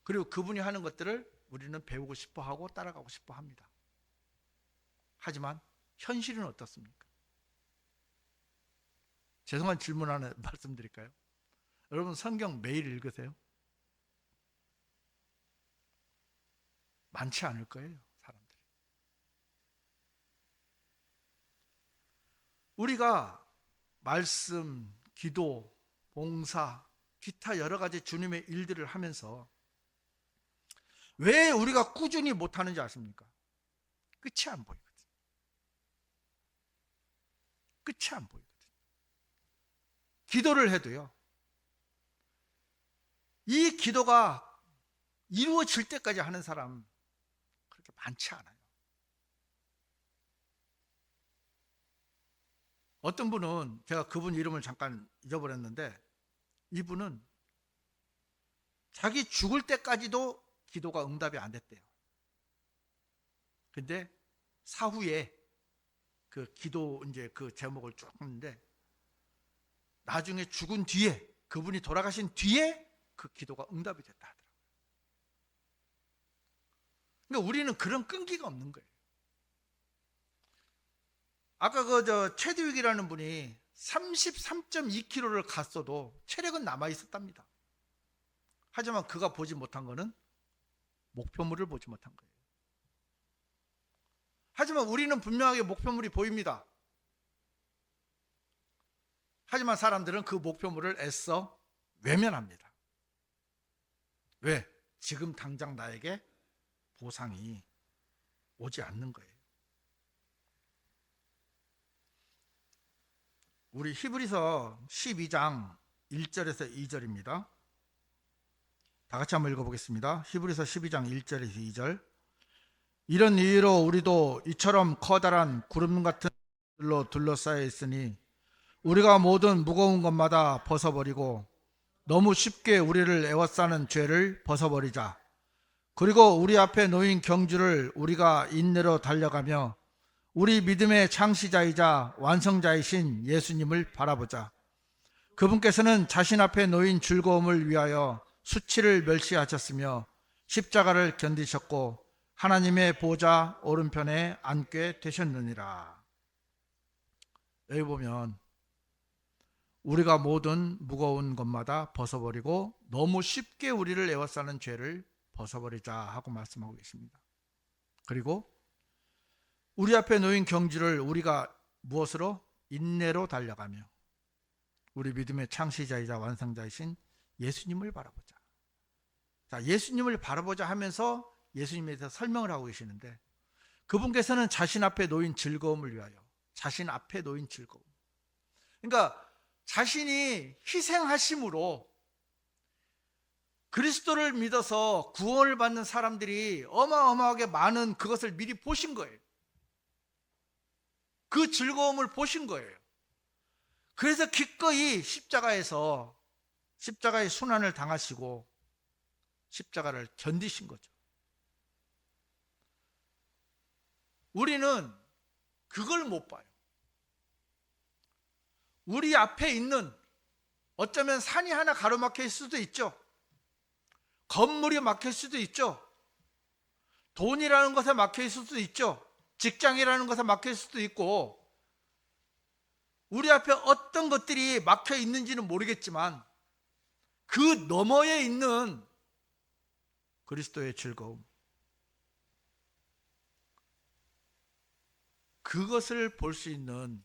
그리고 그분이 하는 것들을 우리는 배우고 싶어 하고 따라가고 싶어 합니다. 하지만 현실은 어떻습니까? 죄송한 질문 하나 말씀드릴까요? 여러분 성경 매일 읽으세요? 많지 않을 거예요, 사람들이. 우리가 말씀, 기도, 봉사, 기타 여러 가지 주님의 일들을 하면서 왜 우리가 꾸준히 못하는지 아십니까? 끝이 안 보이거든. 끝이 안 보이거든. 기도를 해도요, 이 기도가 이루어질 때까지 하는 사람 그렇게 많지 않아요. 어떤 분은 제가 그분 이름을 잠깐 잊어버렸는데 이분은 자기 죽을 때까지도 기도가 응답이 안 됐대요. 근데 사후에 그 기도 이제 그 제목을 쭉 했는데 나중에 죽은 뒤에 그분이 돌아가신 뒤에 그 기도가 응답이 됐다 하더라고요. 그러니까 우리는 그런 끈기가 없는 거예요. 아까 최두익이라는 분이 33.2km를 갔어도 체력은 남아 있었답니다. 하지만 그가 보지 못한 거는 목표물을 보지 못한 거예요. 하지만 우리는 분명하게 목표물이 보입니다. 하지만 사람들은 그 목표물을 애써 외면합니다. 왜? 지금 당장 나에게 보상이 오지 않는 거예요. 우리 히브리서 12장 1절에서 2절입니다. 다 같이 한번 읽어보겠습니다. 히브리서 12장 1절에서 2절. 이런 이유로 우리도 이처럼 커다란 구름 같은 들로 둘러싸여 있으니 우리가 모든 무거운 것마다 벗어버리고 너무 쉽게 우리를 애워싸는 죄를 벗어버리자. 그리고 우리 앞에 놓인 경주를 우리가 인내로 달려가며 우리 믿음의 창시자이자 완성자이신 예수님을 바라보자. 그분께서는 자신 앞에 놓인 즐거움을 위하여 수치를 멸시하셨으며 십자가를 견디셨고 하나님의 보좌 오른편에 앉게 되셨느니라. 여기 보면 우리가 모든 무거운 것마다 벗어버리고 너무 쉽게 우리를 애워싸는 죄를 벗어버리자 하고 말씀하고 계십니다. 그리고 우리 앞에 놓인 경주를 우리가 무엇으로? 인내로 달려가며 우리 믿음의 창시자이자 완성자이신 예수님을 바라보자. 자, 예수님을 바라보자 하면서 예수님에 대해서 설명을 하고 계시는데 그분께서는 자신 앞에 놓인 즐거움을 위하여 자신 앞에 놓인 즐거움. 그러니까 자신이 희생하심으로 그리스도를 믿어서 구원을 받는 사람들이 어마어마하게 많은 그것을 미리 보신 거예요. 그 즐거움을 보신 거예요. 그래서 기꺼이 십자가의 순환을 당하시고 십자가를 견디신 거죠. 우리는 그걸 못 봐요. 우리 앞에 있는, 어쩌면 산이 하나 가로막혀 있을 수도 있죠. 건물이 막힐 수도 있죠. 돈이라는 것에 막혀 있을 수도 있죠. 직장이라는 것에 막혀 있을 수도 있고, 우리 앞에 어떤 것들이 막혀 있는지는 모르겠지만 그 너머에 있는 그리스도의 즐거움, 그것을 볼 수 있는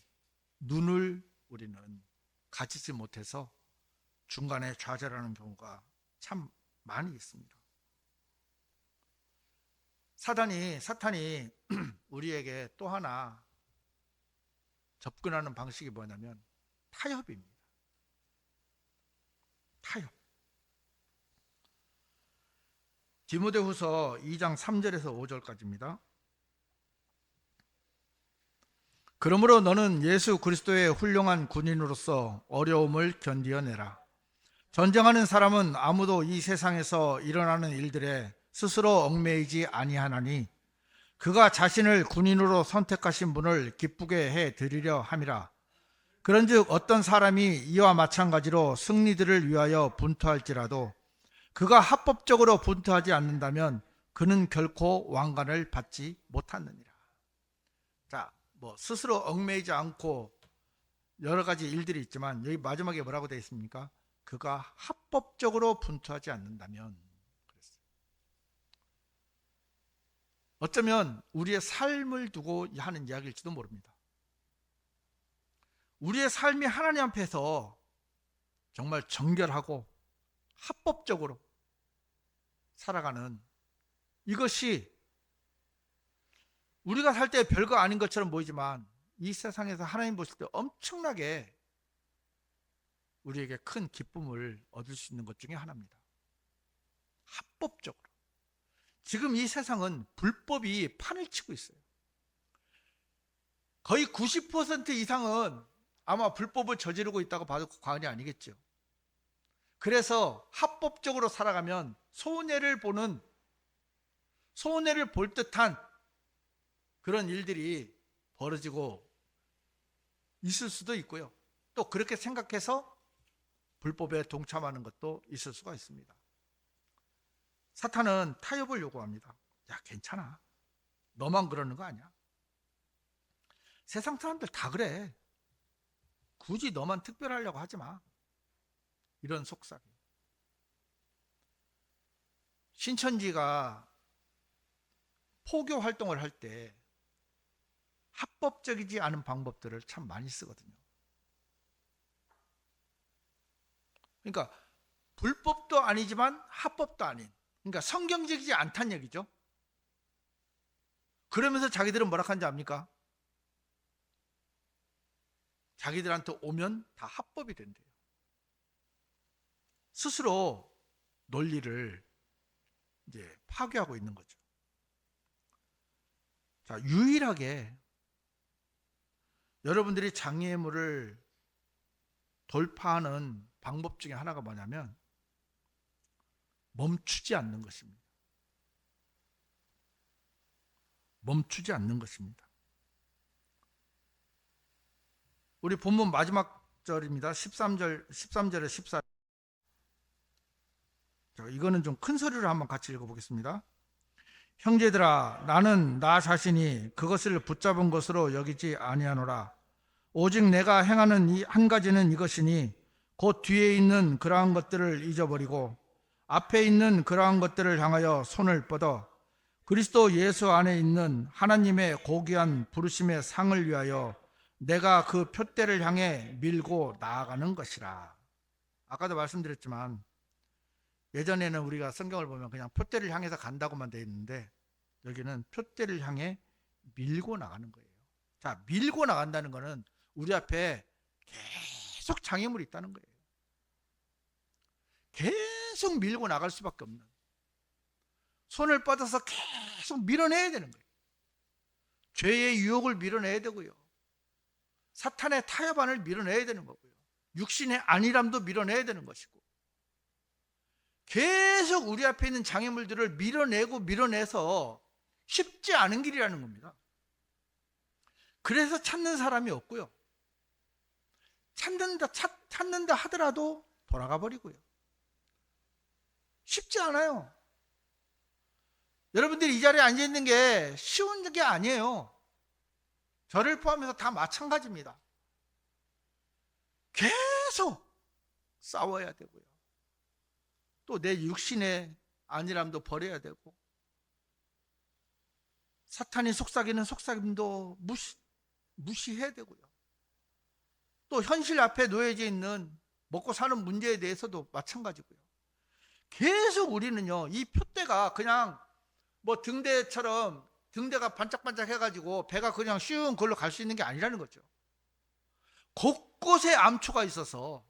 눈을 우리는 가지지 못해서 중간에 좌절하는 경우가 참 많이 있습니다. 사탄이 우리에게 또 하나 접근하는 방식이 뭐냐면 타협입니다. 타협. 디모데후서 2장 3절에서 5절까지입니다. 그러므로 너는 예수 그리스도의 훌륭한 군인으로서 어려움을 견디어내라. 전쟁하는 사람은 아무도 이 세상에서 일어나는 일들에 스스로 얽매이지 아니하나니 그가 자신을 군인으로 선택하신 분을 기쁘게 해 드리려 함이라. 그런즉 어떤 사람이 이와 마찬가지로 승리들을 위하여 분투할지라도 그가 합법적으로 분투하지 않는다면 그는 결코 왕관을 받지 못하느니라. 자, 스스로 얽매이지 않고 여러 가지 일들이 있지만 여기 마지막에 뭐라고 되어 있습니까? 그가 합법적으로 분투하지 않는다면. 어쩌면 우리의 삶을 두고 하는 이야기일지도 모릅니다. 우리의 삶이 하나님 앞에서 정말 정결하고 합법적으로 살아가는, 이것이 우리가 살 때 별거 아닌 것처럼 보이지만 이 세상에서 하나님 보실 때 엄청나게 우리에게 큰 기쁨을 얻을 수 있는 것 중에 하나입니다. 합법적으로. 지금 이 세상은 불법이 판을 치고 있어요. 거의 90% 이상은 아마 불법을 저지르고 있다고 봐도 과언이 아니겠죠. 그래서 합법적으로 살아가면 손해를 볼 듯한 그런 일들이 벌어지고 있을 수도 있고요. 또 그렇게 생각해서 불법에 동참하는 것도 있을 수가 있습니다. 사탄은 타협을 요구합니다. 야, 괜찮아. 너만 그러는 거 아니야. 세상 사람들 다 그래. 굳이 너만 특별하려고 하지 마. 이런 속삭임. 신천지가 포교 활동을 할 때 합법적이지 않은 방법들을 참 많이 쓰거든요. 그러니까 불법도 아니지만 합법도 아닌, 그러니까 성경적이지 않다는 얘기죠. 그러면서 자기들은 뭐라 하는지 압니까? 자기들한테 오면 다 합법이 된대요. 스스로 논리를 이제 파괴하고 있는 거죠. 자, 유일하게 여러분들이 장애물을 돌파하는 방법 중에 하나가 뭐냐면 멈추지 않는 것입니다. 멈추지 않는 것입니다. 우리 본문 마지막 절입니다. 13절에 14절. 자, 이거는 좀 큰 소리로 한번 같이 읽어보겠습니다. 형제들아, 나는 나 자신이 그것을 붙잡은 것으로 여기지 아니하노라. 오직 내가 행하는 이 한 가지는 이것이니 곧 뒤에 있는 그러한 것들을 잊어버리고 앞에 있는 그러한 것들을 향하여 손을 뻗어 그리스도 예수 안에 있는 하나님의 고귀한 부르심의 상을 위하여 내가 그 표대를 향해 밀고 나아가는 것이라. 아까도 말씀드렸지만 예전에는 우리가 성경을 보면 그냥 표대를 향해서 간다고만 되어 있는데 여기는 표대를 향해 밀고 나가는 거예요. 자, 밀고 나간다는 것은 우리 앞에 계속 장애물이 있다는 거예요. 계속 밀고 나갈 수밖에 없는, 손을 뻗어서 계속 밀어내야 되는 거예요. 죄의 유혹을 밀어내야 되고요, 사탄의 타협안을 밀어내야 되는 거고요, 육신의 안일함도 밀어내야 되는 것이고, 계속 우리 앞에 있는 장애물들을 밀어내고 밀어내서 쉽지 않은 길이라는 겁니다. 그래서 찾는 사람이 없고요, 찾는다 하더라도 돌아가 버리고요. 쉽지 않아요. 여러분들이 이 자리에 앉아 있는 게 쉬운 게 아니에요. 저를 포함해서 다 마찬가지입니다. 계속 싸워야 되고요, 또 내 육신의 안일함도 버려야 되고, 사탄이 속삭이는 속삭임도 무시해야 되고요, 또 현실 앞에 놓여져 있는 먹고 사는 문제에 대해서도 마찬가지고요. 계속 우리는요, 이 표대가 그냥 뭐 등대처럼 등대가 반짝반짝 해가지고 배가 그냥 쉬운 걸로 갈 수 있는 게 아니라는 거죠. 곳곳에 암초가 있어서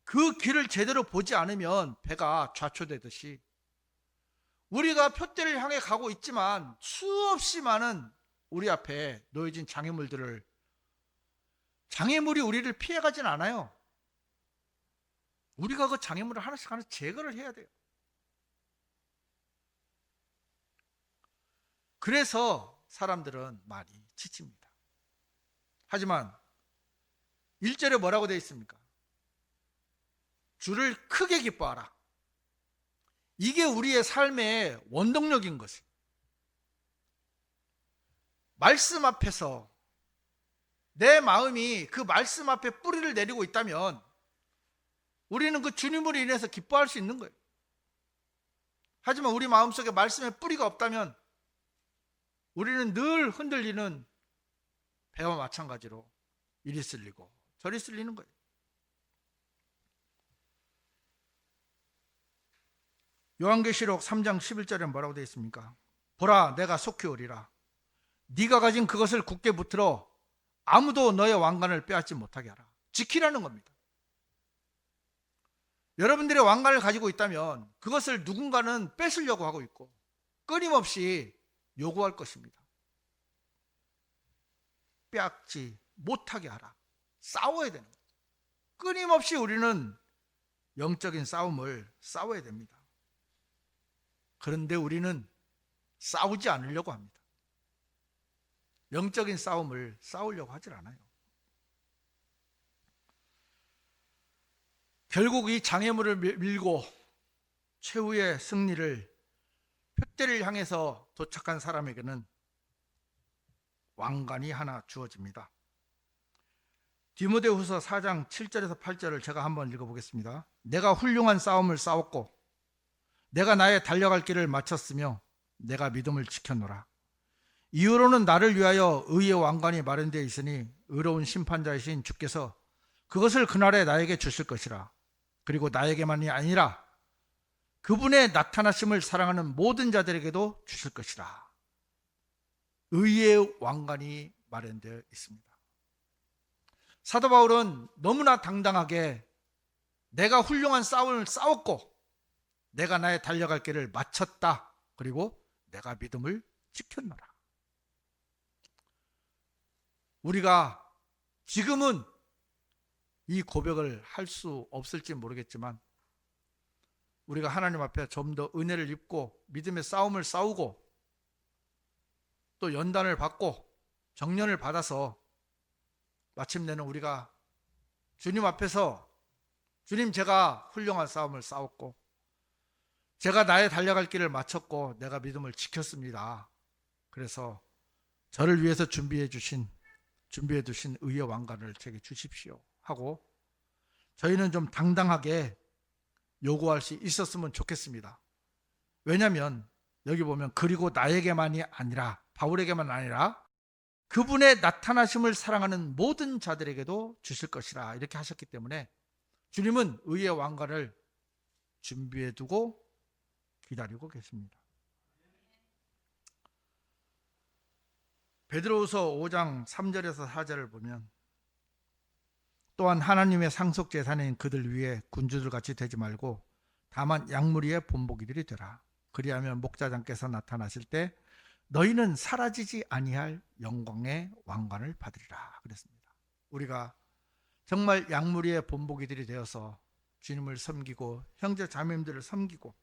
그 길을 제대로 보지 않으면 배가 좌초되듯이 우리가 표대를 향해 가고 있지만 수없이 많은 우리 앞에 놓여진 장애물이 우리를 피해가진 않아요. 우리가 그 장애물을 하나씩 제거를 해야 돼요. 그래서 사람들은 많이 지칩니다. 하지만 1절에 뭐라고 되어 있습니까? 주를 크게 기뻐하라. 이게 우리의 삶의 원동력인 것이, 말씀 앞에서 내 마음이 그 말씀 앞에 뿌리를 내리고 있다면 우리는 그 주님으로 인해서 기뻐할 수 있는 거예요. 하지만 우리 마음속에 말씀의 뿌리가 없다면 우리는 늘 흔들리는 배와 마찬가지로 이리 쓸리고 저리 쓸리는 거예요. 요한계시록 3장 11절에 뭐라고 되어 있습니까? 보라, 내가 속히 오리라. 네가 가진 그것을 굳게 붙들어 아무도 너의 왕관을 빼앗지 못하게 하라. 지키라는 겁니다. 여러분들의 왕관을 가지고 있다면 그것을 누군가는 뺏으려고 하고 있고 끊임없이 요구할 것입니다. 빼앗지 못하게 하라. 싸워야 되는 거예요. 끊임없이 우리는 영적인 싸움을 싸워야 됩니다. 그런데 우리는 싸우지 않으려고 합니다. 영적인 싸움을 싸우려고 하질 않아요. 결국 이 장애물을 밀고 최후의 승리를, 표대를 향해서 도착한 사람에게는 왕관이 하나 주어집니다. 디모데후서 4장 7절에서 8절을 제가 한번 읽어보겠습니다. 내가 훌륭한 싸움을 싸웠고 내가 나의 달려갈 길을 마쳤으며 내가 믿음을 지켰노라. 이후로는 나를 위하여 의의 왕관이 마련되어 있으니 의로운 심판자이신 주께서 그것을 그날에 나에게 주실 것이라. 그리고 나에게만이 아니라 그분의 나타나심을 사랑하는 모든 자들에게도 주실 것이라. 의의 왕관이 마련되어 있습니다. 사도 바울은 너무나 당당하게 내가 훌륭한 싸움을 싸웠고 내가 나의 달려갈 길을 마쳤다. 그리고 내가 믿음을 지켰노라. 우리가 지금은 이 고백을 할 수 없을지 모르겠지만 우리가 하나님 앞에 좀 더 은혜를 입고 믿음의 싸움을 싸우고 또 연단을 받고 정련을 받아서 마침내는 우리가 주님 앞에서 주님, 제가 훌륭한 싸움을 싸웠고 제가 나의 달려갈 길을 마쳤고 내가 믿음을 지켰습니다. 그래서 저를 위해서 준비해 두신 의의 왕관을 제게 주십시오 하고 저희는 좀 당당하게 요구할 수 있었으면 좋겠습니다. 왜냐하면 여기 보면 그리고 나에게만이 아니라, 바울에게만 아니라 그분의 나타나심을 사랑하는 모든 자들에게도 주실 것이라 이렇게 하셨기 때문에 주님은 의의 왕관을 준비해 두고 기다리고 계십니다. 베드로후서 5장 3절에서 4절을 보면 또한 하나님의 상속 재산인 그들 위에 군주들 같이 되지 말고 다만 양무리의 본보기들이 되라. 그리하면 목자장께서 나타나실 때 너희는 사라지지 아니할 영광의 왕관을 받으리라 그랬습니다. 우리가 정말 양무리의 본보기들이 되어서 주님을 섬기고 형제 자매님들을 섬기고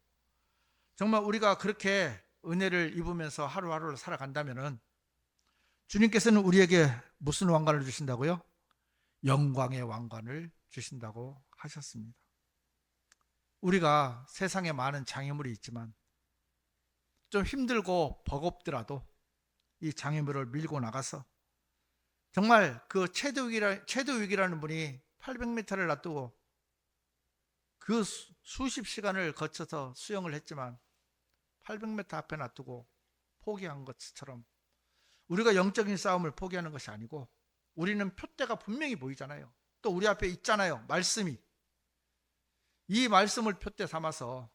정말 우리가 그렇게 은혜를 입으면서 하루하루를 살아간다면 주님께서는 우리에게 무슨 왕관을 주신다고요? 영광의 왕관을 주신다고 하셨습니다. 우리가 세상에 많은 장애물이 있지만 좀 힘들고 버겁더라도 이 장애물을 밀고 나가서 정말 그 체도육이라는 분이 800m를 놔두고 그 수십 시간을 거쳐서 수영을 했지만 800m 앞에 놔두고 포기한 것처럼 우리가 영적인 싸움을 포기하는 것이 아니고 우리는 표대가 분명히 보이잖아요. 또 우리 앞에 있잖아요. 말씀이. 이 말씀을 표대 삼아서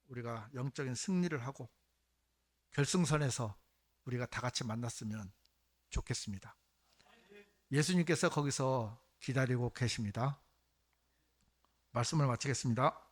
우리가 영적인 승리를 하고 결승선에서 우리가 다 같이 만났으면 좋겠습니다. 예수님께서 거기서 기다리고 계십니다. 말씀을 마치겠습니다.